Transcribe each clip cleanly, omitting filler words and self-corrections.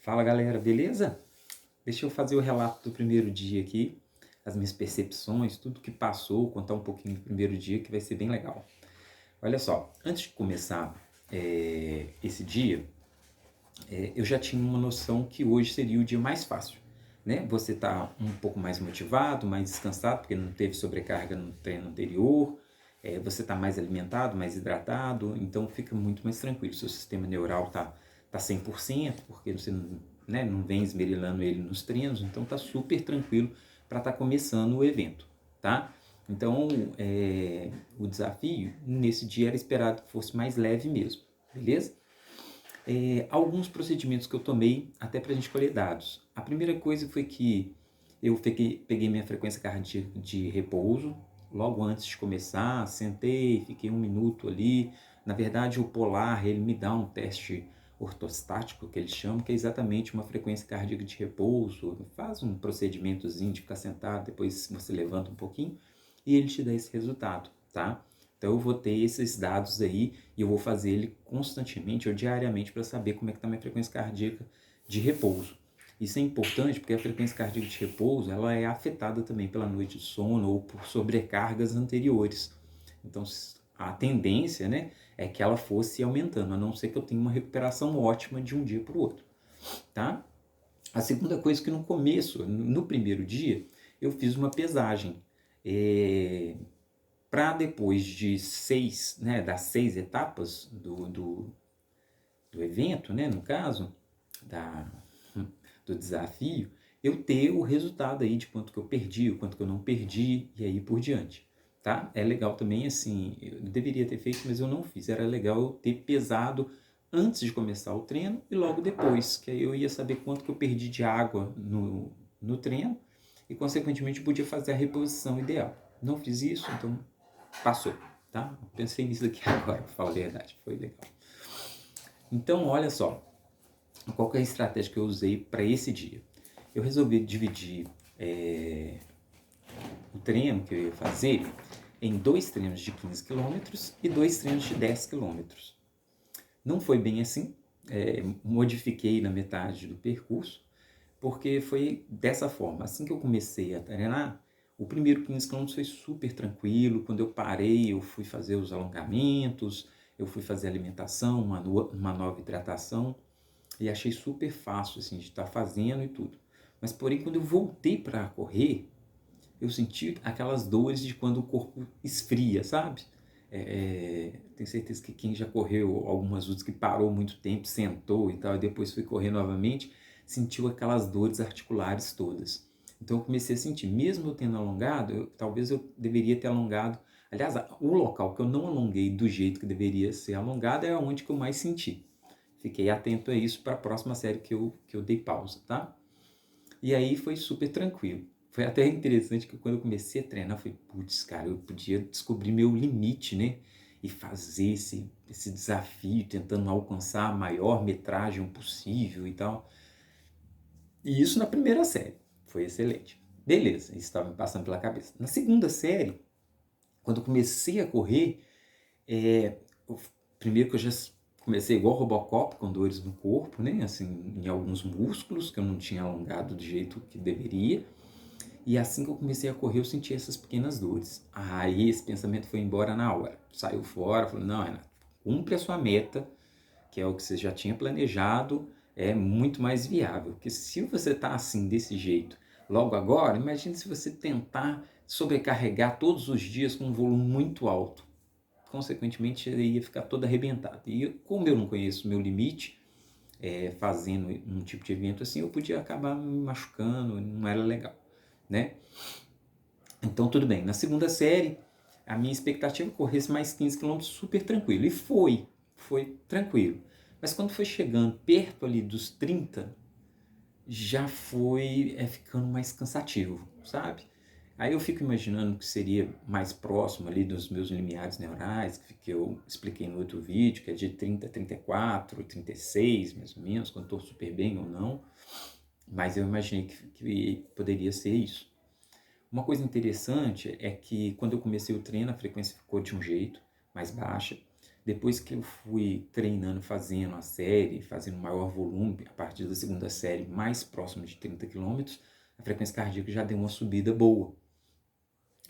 Fala galera, beleza? Deixa eu fazer o relato do primeiro dia aqui, as minhas percepções, tudo que passou, contar um pouquinho do primeiro dia que vai ser bem legal. Olha só, antes de começar esse dia, eu já tinha uma noção que hoje seria o dia mais fácil, né? Você tá um pouco mais motivado, mais descansado, porque não teve sobrecarga no treino anterior, você tá mais alimentado, mais hidratado, então fica muito mais tranquilo. Seu sistema neural tá 100%, porque você não, né, não vem esmerilhando ele nos treinos, então tá super tranquilo para estar começando o evento, tá? Então, o desafio nesse dia era esperado que fosse mais leve mesmo, beleza? Alguns procedimentos que eu tomei até para a gente colher dados. A primeira coisa foi que eu peguei minha frequência cardíaca de repouso, logo antes de começar, sentei, fiquei 1 minuto ali. Na verdade, o Polar, ele me dá um teste ortostático, que eles chamam, que é exatamente uma frequência cardíaca de repouso. Faz um procedimentozinho de ficar sentado, depois você levanta um pouquinho, e ele te dá esse resultado, tá? Então eu vou ter esses dados aí e eu vou fazer ele constantemente ou diariamente para saber como é que está a minha frequência cardíaca de repouso. Isso é importante porque a frequência cardíaca de repouso ela é afetada também pela noite de sono ou por sobrecargas anteriores. Então a tendência, né, é que ela fosse aumentando, a não ser que eu tenha uma recuperação ótima de um dia para o outro, tá? A segunda coisa é que no começo, no primeiro dia, eu fiz uma pesagem. Para depois de das 6 etapas do evento, né, no caso, da, do desafio, eu ter o resultado aí de quanto que eu perdi, o quanto que eu não perdi e aí por diante, tá? É legal também, assim, eu deveria ter feito, mas eu não fiz. Era legal eu ter pesado antes de começar o treino e logo depois, que aí eu ia saber quanto que eu perdi de água no treino e, consequentemente, eu podia fazer a reposição ideal. Não fiz isso, então passou, tá? Pensei nisso aqui agora, para falar a verdade, foi legal. Então, olha só, qual que é a estratégia que eu usei para esse dia? Eu resolvi dividir o treino que eu ia fazer em 2 treinos de 15 quilômetros e 2 treinos de 10 quilômetros. Não foi bem assim, modifiquei na metade do percurso, porque foi dessa forma. Assim que eu comecei a treinar, o primeiro 15 km foi super tranquilo. Quando eu parei, eu fui fazer os alongamentos, eu fui fazer alimentação, uma nova hidratação, e achei super fácil assim, de estar fazendo e tudo. Mas porém, quando eu voltei para correr, eu senti aquelas dores de quando o corpo esfria, sabe? Tenho certeza que quem já correu algumas vezes que parou muito tempo, sentou e tal, e depois foi correr novamente, sentiu aquelas dores articulares todas. Então eu comecei a sentir, mesmo eu tendo alongado, talvez eu deveria ter alongado. Aliás, o local que eu não alonguei do jeito que deveria ser alongado é onde que eu mais senti. Fiquei atento a isso para a próxima série que eu dei pausa, tá? E aí foi super tranquilo. Foi até interessante que quando eu comecei a treinar, eu falei, putz, cara, eu podia descobrir meu limite, né? E fazer esse desafio, tentando alcançar a maior metragem possível e tal. E isso na primeira série. Foi excelente. Beleza, isso estava me passando pela cabeça. Na segunda série, quando eu comecei a correr, primeiro que eu já comecei igual Robocop, com dores no corpo, né? Assim, em alguns músculos que eu não tinha alongado do jeito que deveria. E assim que eu comecei a correr, eu senti essas pequenas dores. Aí esse pensamento foi embora na hora. Saiu fora, falou, não, Renato, cumpre a sua meta, que é o que você já tinha planejado, é muito mais viável. Porque se você está assim, desse jeito, logo agora, imagine se você tentar sobrecarregar todos os dias com um volume muito alto. Consequentemente, ele ia ficar todo arrebentado. E como eu não conheço o meu limite, fazendo um tipo de evento assim, eu podia acabar me machucando, não era legal, né? Então, tudo bem. Na segunda série, a minha expectativa é que corresse mais 15 quilômetros super tranquilo. E foi tranquilo. Mas quando foi chegando perto ali dos 30, já foi ficando mais cansativo, sabe? Aí eu fico imaginando que seria mais próximo ali dos meus limiares neurais, que eu expliquei no outro vídeo, que é de 30 a 34, 36, mais ou menos, quando estou super bem ou não. Mas eu imaginei que poderia ser isso. Uma coisa interessante é que quando eu comecei o treino, a frequência ficou de um jeito, mais baixa. Depois que eu fui treinando, fazendo a série, fazendo maior volume, a partir da segunda série, mais próximo de 30 quilômetros, a frequência cardíaca já deu uma subida boa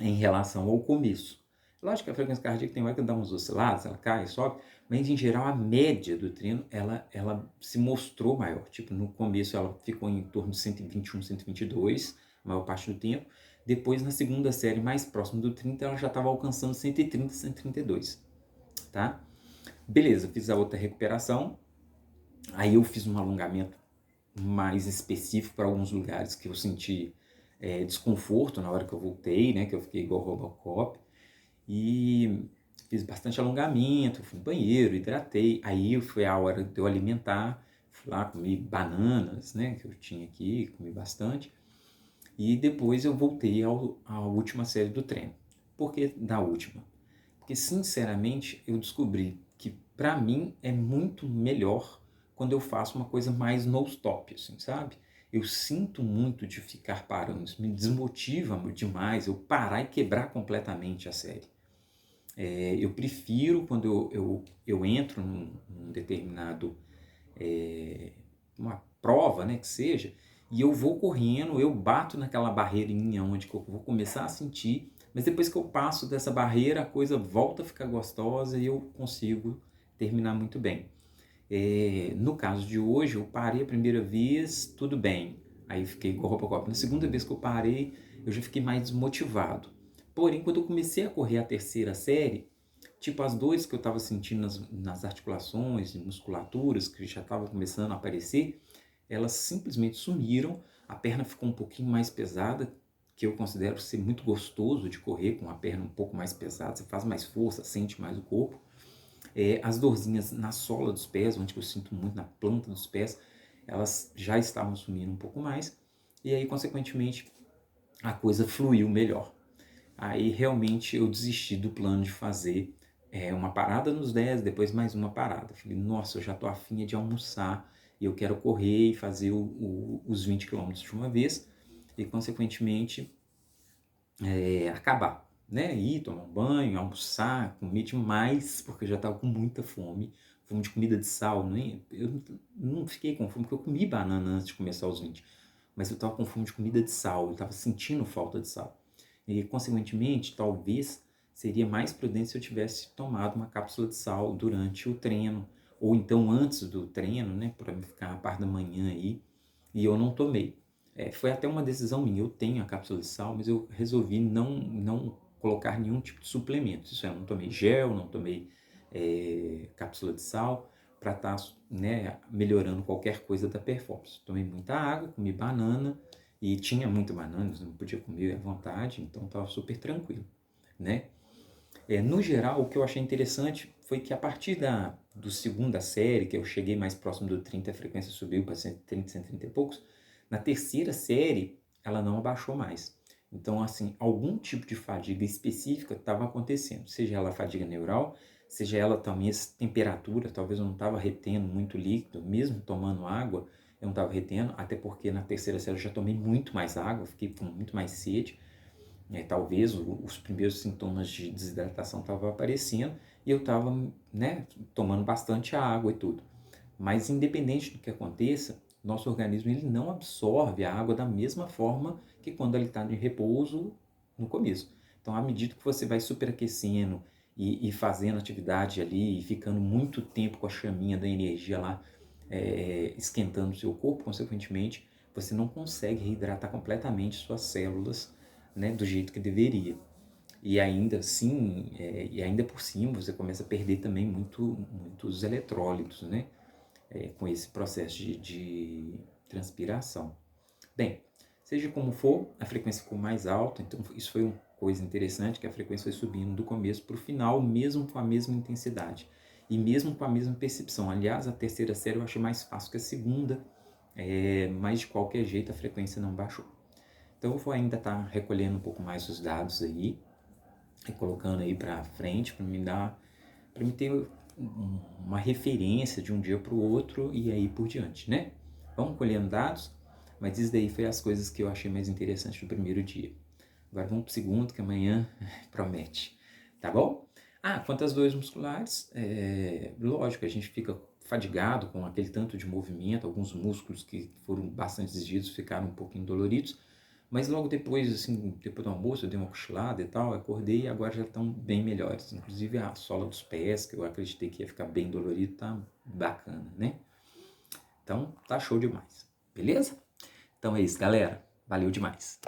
em relação ao começo. Lógico que a frequência cardíaca tem hora que dá uns oscilados, ela cai, sobe, mas em geral a média do treino, ela se mostrou maior. Tipo, no começo ela ficou em torno de 121, 122, a maior parte do tempo. Depois, na segunda série, mais próximo do 30, ela já estava alcançando 130, 132, tá? Beleza, fiz a outra recuperação, aí eu fiz um alongamento mais específico para alguns lugares que eu senti desconforto na hora que eu voltei, né, que eu fiquei igual Robocop, e fiz bastante alongamento, fui no banheiro, hidratei, aí foi a hora de eu alimentar, fui lá, comi bananas, né, que eu tinha aqui, comi bastante, e depois eu voltei à última série do treino. Por que da última? Porque, sinceramente, eu descobri que, para mim, é muito melhor quando eu faço uma coisa mais no-stop, assim, sabe? Eu sinto muito de ficar parando, isso me desmotiva demais, eu parar e quebrar completamente a série. Eu prefiro quando eu entro num determinado, uma prova, né, que seja, e eu vou correndo, eu bato naquela barreirinha onde eu vou começar a sentir, mas depois que eu passo dessa barreira, a coisa volta a ficar gostosa e eu consigo terminar muito bem. No caso de hoje, eu parei a primeira vez, tudo bem, aí fiquei com o Robocop. Na segunda vez que eu parei, eu já fiquei mais desmotivado. Porém, quando eu comecei a correr a terceira série, tipo as dores que eu estava sentindo nas articulações e musculaturas, que já estavam começando a aparecer, elas simplesmente sumiram, a perna ficou um pouquinho mais pesada, que eu considero ser muito gostoso de correr com a perna um pouco mais pesada, você faz mais força, sente mais o corpo. As dorzinhas na sola dos pés, onde eu sinto muito na planta dos pés, elas já estavam sumindo um pouco mais, e aí, consequentemente, a coisa fluiu melhor. Aí, realmente, eu desisti do plano de fazer uma parada nos 10, depois mais uma parada. Falei, nossa, eu já tô afim de almoçar, e eu quero correr e fazer os 20 quilômetros de uma vez, e, consequentemente, acabar, né? Ir tomar um banho, almoçar, comer demais, porque eu já estava com muita fome de comida de sal, né? Eu não fiquei com fome, porque eu comi banana antes de começar os 20, mas eu estava com fome de comida de sal, eu estava sentindo falta de sal. E, consequentemente, talvez seria mais prudente se eu tivesse tomado uma cápsula de sal durante o treino, ou então antes do treino, né? Para ficar a parte da manhã aí, e eu não tomei. Foi até uma decisão minha, eu tenho a cápsula de sal, mas eu resolvi não colocar nenhum tipo de suplemento. Isso é, eu não tomei gel, não tomei cápsula de sal, para estar melhorando qualquer coisa da performance. Tomei muita água, comi banana, e tinha muita banana, não podia comer à vontade, então estava super tranquilo, né? No geral, o que eu achei interessante foi que a partir do segunda série, que eu cheguei mais próximo do 30, a frequência subiu para 130, 130 e poucos, na terceira série ela não abaixou mais. Então, assim, algum tipo de fadiga específica estava acontecendo, seja ela fadiga neural, seja ela também essa temperatura, talvez eu não estava retendo muito líquido, mesmo tomando água, eu não estava retendo, até porque na terceira série eu já tomei muito mais água, fiquei com muito mais sede. Talvez os primeiros sintomas de desidratação estavam aparecendo e eu estava tomando bastante água e tudo. Mas independente do que aconteça, nosso organismo ele não absorve a água da mesma forma que quando ele está de repouso no começo. Então, à medida que você vai superaquecendo e fazendo atividade ali e ficando muito tempo com a chaminha da energia lá esquentando o seu corpo, consequentemente, você não consegue reidratar completamente suas células, né, do jeito que deveria. E ainda assim, e ainda por cima, você começa a perder também muitos eletrólitos, né, com esse processo de transpiração. Bem, seja como for, a frequência ficou mais alta, então isso foi uma coisa interessante, que a frequência foi subindo do começo para o final, mesmo com a mesma intensidade. E mesmo com a mesma percepção. Aliás, a terceira série eu achei mais fácil que a segunda, mas de qualquer jeito a frequência não baixou. Então eu vou ainda estar recolhendo um pouco mais os dados aí, e colocando aí para frente, para me ter uma referência de um dia para o outro e aí por diante, né? Vamos colhendo dados, mas isso daí foi as coisas que eu achei mais interessantes no primeiro dia. Agora vamos para o segundo, que amanhã promete, tá bom? Ah, quanto às dores musculares, lógico, a gente fica fadigado com aquele tanto de movimento, alguns músculos que foram bastante exigidos ficaram um pouquinho doloridos, mas logo depois, assim, depois do almoço, eu dei uma cochilada e tal, acordei e agora já estão bem melhores. Inclusive a sola dos pés, que eu acreditei que ia ficar bem dolorido, tá bacana, né? Então, tá show demais. Beleza? Então é isso, galera. Valeu demais.